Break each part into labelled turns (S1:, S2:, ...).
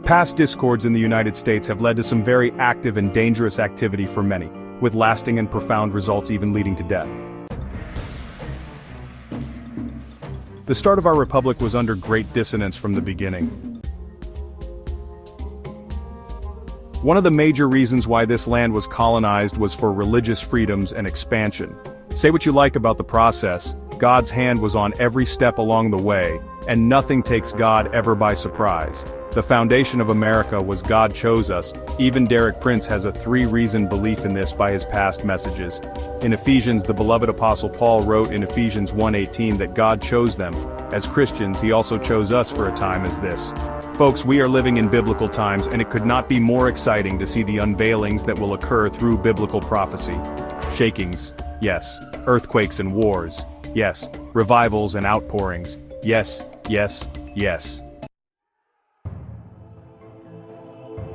S1: Past discords in the United States have led to some very active and dangerous activity for many, with lasting and profound results even leading to death. The start of our republic was under great dissonance from the beginning. One of the major reasons why this land was colonized was for religious freedoms and expansion. Say what you like about the process, God's hand was on every step along the way, and nothing takes God ever by surprise. The foundation of America was God chose us. Even Derek Prince has a three-reason belief in this by his past messages. In Ephesians, the beloved apostle Paul wrote in Ephesians 1:18 that God chose them. As Christians, he also chose us for a time as this. Folks, we are living in biblical times, and it could not be more exciting to see the unveilings that will occur through biblical prophecy. Shakings, yes. Earthquakes and wars, yes. Revivals and outpourings, yes, yes, yes.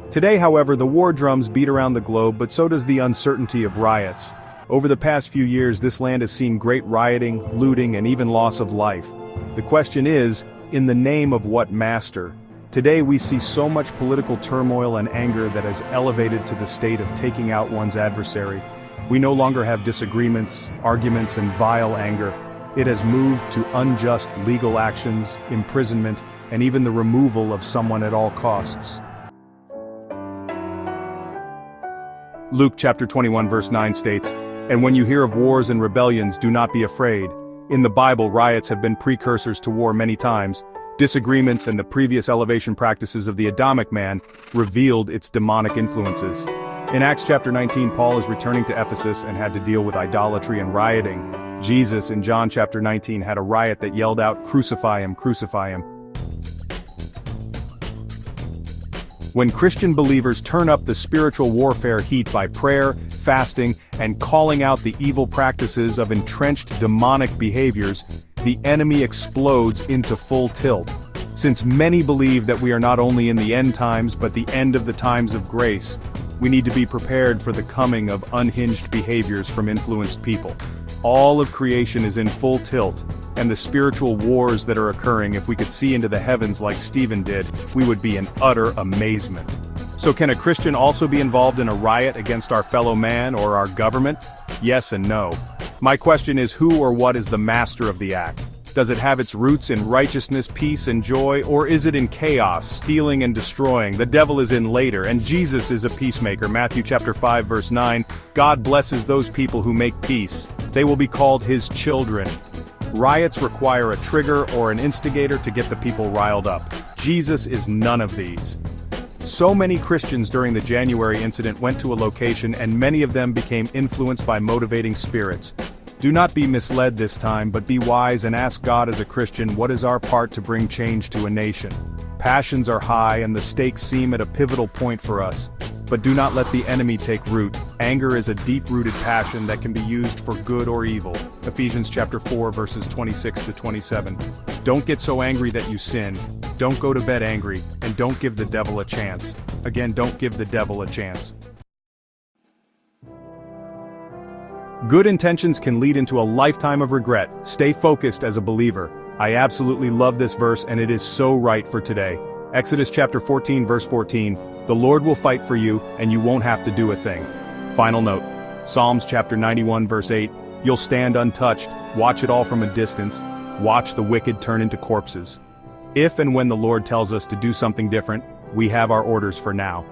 S1: Today, however, the war drums beat around the globe, but so does the uncertainty of riots. Over the past few years, this land has seen great rioting, looting, and even loss of life. The question is, in the name of what master? Today we see so much political turmoil and anger that has elevated to the state of taking out one's adversary. We no longer have disagreements, arguments, and vile anger. It has moved to unjust legal actions, imprisonment, and even the removal of someone at all costs. Luke chapter 21 verse 9 states, "And when you hear of wars and rebellions, do not be afraid." In the Bible, riots have been precursors to war many times. Disagreements and the previous elevation practices of the Adamic man revealed its demonic influences. In Acts chapter 19, Paul is returning to Ephesus and had to deal with idolatry and rioting. Jesus in John chapter 19 had a riot that yelled out, "Crucify him, crucify him." When Christian believers turn up the spiritual warfare heat by prayer, fasting, and calling out the evil practices of entrenched demonic behaviors, the enemy explodes into full tilt. Since many believe that we are not only in the end times but the end of the times of grace, we need to be prepared for the coming of unhinged behaviors from influenced people. All of creation is in full tilt, and the spiritual wars that are occurring, if we could see into the heavens like Stephen did, we would be in utter amazement. So can a Christian also be involved in a riot against our fellow man or our government? Yes and no. My question is, who or what is the master of the act? Does it have its roots in righteousness, peace, and joy, or is it in chaos, stealing and destroying? The devil is in later, and Jesus is a peacemaker. Matthew chapter 5 verse 9, God blesses those people who make peace. They will be called his children. Riots require a trigger or an instigator to get the people riled up. Jesus is none of these. So many Christians during the January incident went to a location, and many of them became influenced by motivating spirits. Do not be misled this time, but be wise and ask God as a Christian, what is our part to bring change to a nation? Passions are high and the stakes seem at a pivotal point for us. But do not let the enemy take root. Anger is a deep-rooted passion that can be used for good or evil. Ephesians chapter 4 verses 26 to 27. Don't get so angry that you sin. Don't go to bed angry, and don't give the devil a chance. Again, don't give the devil a chance. Good intentions can lead into a lifetime of regret. Stay focused as a believer. I absolutely love this verse, and it is so right for today. Exodus chapter 14 verse 14, the Lord will fight for you, and you won't have to do a thing. Final note, Psalms chapter 91 verse 8, you'll stand untouched, watch it all from a distance, watch the wicked turn into corpses. If and when the Lord tells us to do something different, we have our orders for now.